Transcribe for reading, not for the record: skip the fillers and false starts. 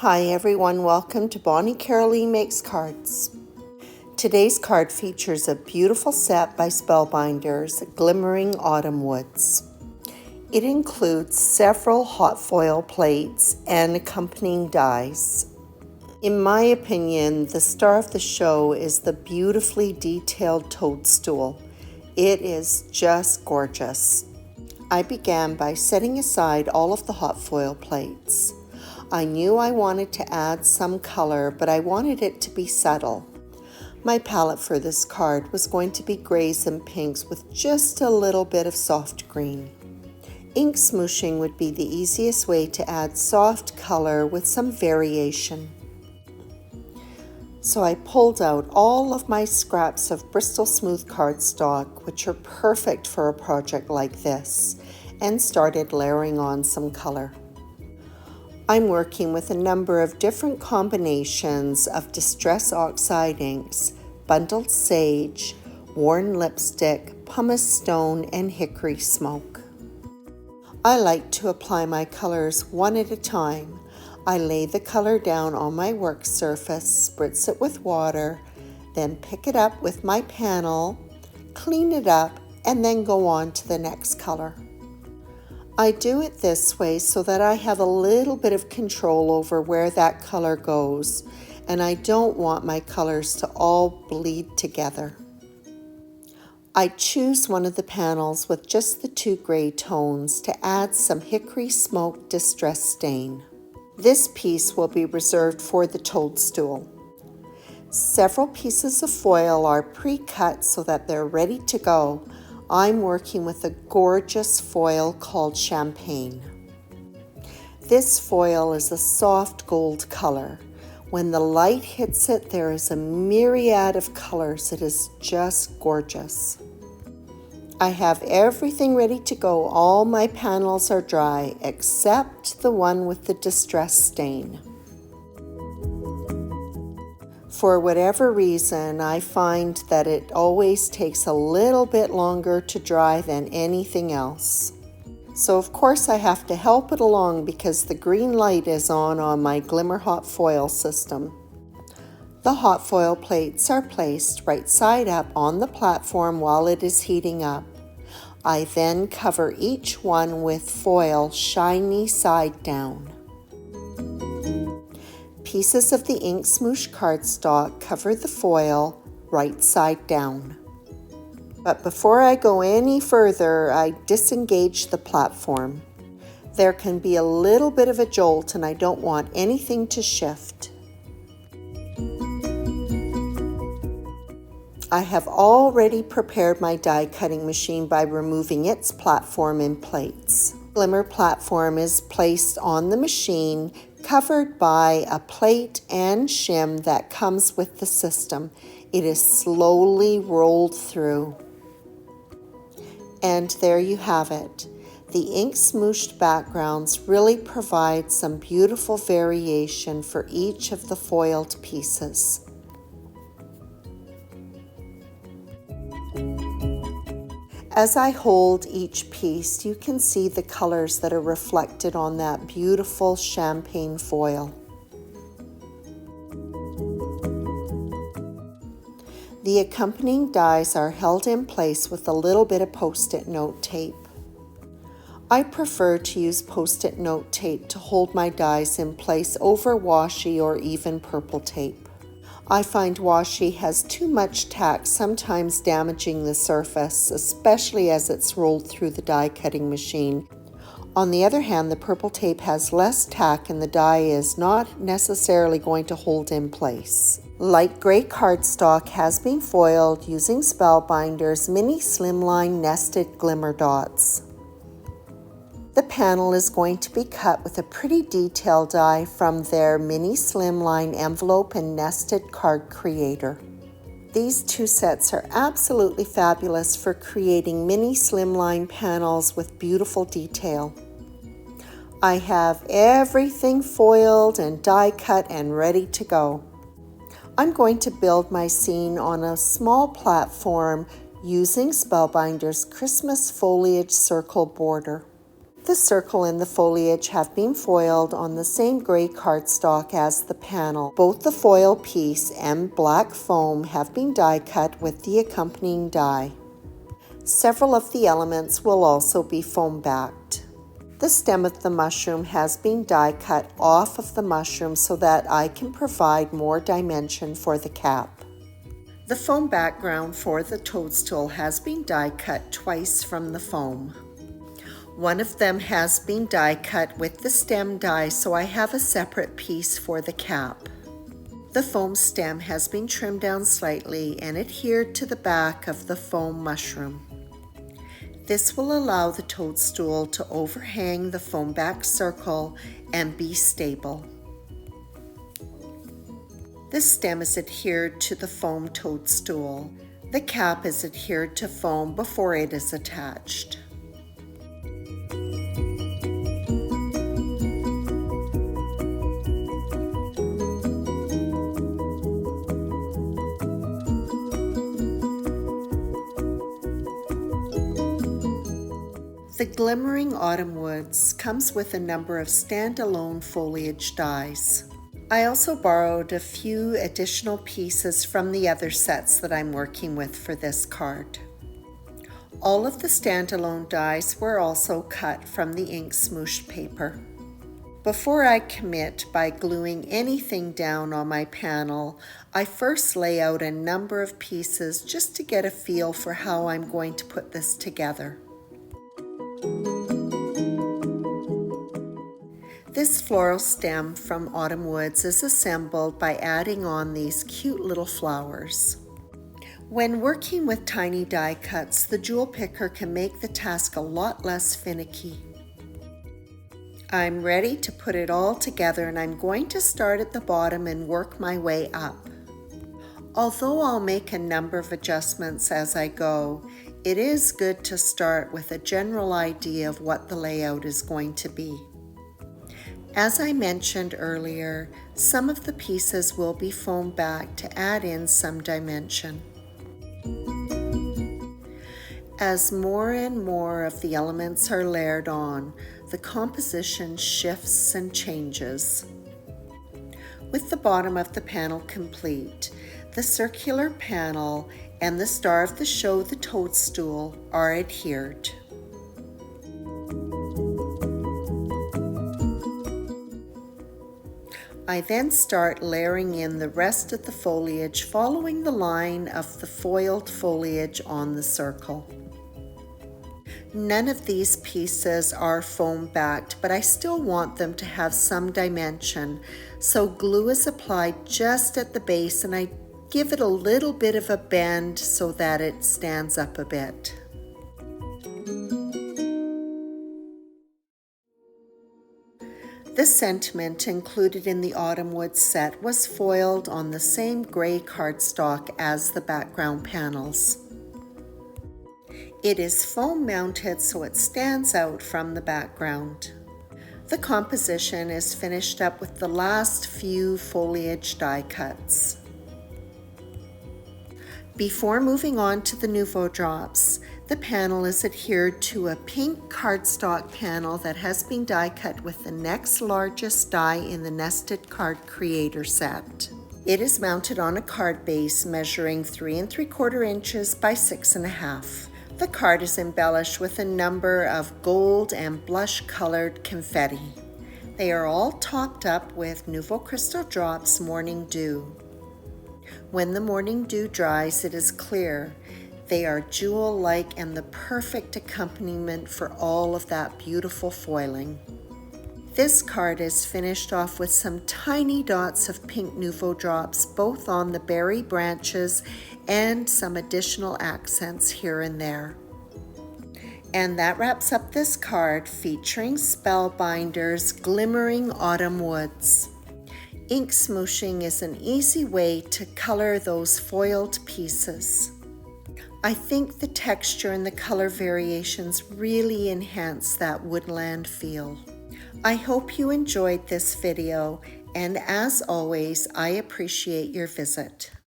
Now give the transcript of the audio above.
Hi everyone, welcome to Bonnie Caroline Makes Cards. Today's card features a beautiful set by Spellbinders Glimmering Autumn Woods. It includes several hot foil plates and accompanying dies. In my opinion, the star of the show is the beautifully detailed toadstool. It is just gorgeous. I began by setting aside all of the hot foil plates. I knew I wanted to add some color, but I wanted it to be subtle. My palette for this card was going to be grays and pinks with just a little bit of soft green. Ink smooshing would be the easiest way to add soft color with some variation. So I pulled out all of my scraps of Bristol Smooth cardstock, which are perfect for a project like this, and started layering on some color. I'm working with a number of different combinations of Distress Oxide inks, Bundled Sage, Worn Lipstick, Pumice Stone, and Hickory Smoke. I like to apply my colors one at a time. I lay the color down on my work surface, spritz it with water, then pick it up with my panel, clean it up, and then go on to the next color. I do it this way so that I have a little bit of control over where that color goes, and I don't want my colors to all bleed together. I choose one of the panels with just the two gray tones to add some Hickory Smoke Distress Stain. This piece will be reserved for the toadstool. Several pieces of foil are pre-cut so that they're ready to go. I'm working with a gorgeous foil called Champagne. This foil is a soft gold color. When the light hits it, there is a myriad of colors. It is just gorgeous. I have everything ready to go. All my panels are dry, except the one with the distress stain. For whatever reason, I find that it always takes a little bit longer to dry than anything else. So of course I have to help it along because the green light is on my Glimmer Hot Foil system. The hot foil plates are placed right side up on the platform while it is heating up. I then cover each one with foil shiny side down. Pieces of the ink smoosh cardstock cover the foil right side down. But before I go any further, I disengage the platform. There can be a little bit of a jolt and I don't want anything to shift. I have already prepared my die cutting machine by removing its platform and plates. Glimmer platform is placed on the machine, covered by a plate and shim that comes with the system. It is slowly rolled through. And there you have it. The ink smooshed backgrounds really provide some beautiful variation for each of the foiled pieces. As I hold each piece, you can see the colors that are reflected on that beautiful champagne foil. The accompanying dies are held in place with a little bit of Post-it note tape. I prefer to use Post-it note tape to hold my dies in place over washi or even purple tape. I find washi has too much tack, sometimes damaging the surface, especially as it's rolled through the die cutting machine. On the other hand, the purple tape has less tack and the die is not necessarily going to hold in place. Light gray cardstock has been foiled using Spellbinders mini slimline nested glimmer dots. The panel is going to be cut with a pretty detail die from their mini slimline envelope and nested card creator. These two sets are absolutely fabulous for creating mini slimline panels with beautiful detail. I have everything foiled and die cut and ready to go. I'm going to build my scene on a small platform using Spellbinders Christmas foliage circle border. the circle and the foliage have been foiled on the same gray cardstock as the panel. Both the foil piece and black foam have been die cut with the accompanying die. Several of the elements will also be foam backed. The stem of the mushroom has been die cut off of the mushroom so that I can provide more dimension for the cap. The foam background for the toadstool has been die cut twice from the foam. One of them has been die cut with the stem die, so I have a separate piece for the cap. The foam stem has been trimmed down slightly and adhered to the back of the foam mushroom. This will allow the toadstool to overhang the foam back circle and be stable. The stem is adhered to the foam toadstool. The cap is adhered to foam before it is attached. The Glimmering Autumn Woods comes with a number of standalone foliage dies. I also borrowed a few additional pieces from the other sets that I'm working with for this card. All of the standalone dies were also cut from the ink smooshed paper. Before I commit by gluing anything down on my panel, I first lay out a number of pieces just to get a feel for how I'm going to put this together. This floral stem from Autumn Woods is assembled by adding on these cute little flowers. When working with tiny die cuts, the jewel picker can make the task a lot less finicky. I'm ready to put it all together, and I'm going to start at the bottom and work my way up. Although I'll make a number of adjustments as I go, it is good to start with a general idea of what the layout is going to be. As I mentioned earlier, some of the pieces will be foam back to add in some dimension. As more and more of the elements are layered on, the composition shifts and changes. With the bottom of the panel complete, the circular panel and the star of the show, the toadstool, are adhered. I then start layering in the rest of the foliage following the line of the foiled foliage on the circle. None of these pieces are foam backed, but I still want them to have some dimension, so glue is applied just at the base and I give it a little bit of a bend so that it stands up a bit. The sentiment included in the Autumn Woods set was foiled on the same gray cardstock as the background panels. It is foam mounted so it stands out from the background. The composition is finished up with the last few foliage die cuts. Before moving on to the Nouveau drops, the panel is adhered to a pink cardstock panel that has been die cut with the next largest die in the Nested Card Creator set. It is mounted on a card base measuring 3 3/4 inches by 6 1/2. The card is embellished with a number of gold and blush colored confetti. They are all topped up with Nouveau Crystal Drops Morning Dew. When the morning dew dries, it is clear. They are jewel-like and the perfect accompaniment for all of that beautiful foiling. This card is finished off with some tiny dots of pink Nouveau drops, both on the berry branches and some additional accents here and there. And that wraps up this card featuring Spellbinders Glimmering Autumn Woods. Ink smooshing is an easy way to color those foiled pieces. I think the texture and the color variations really enhance that woodland feel. I hope you enjoyed this video, and as always, I appreciate your visit.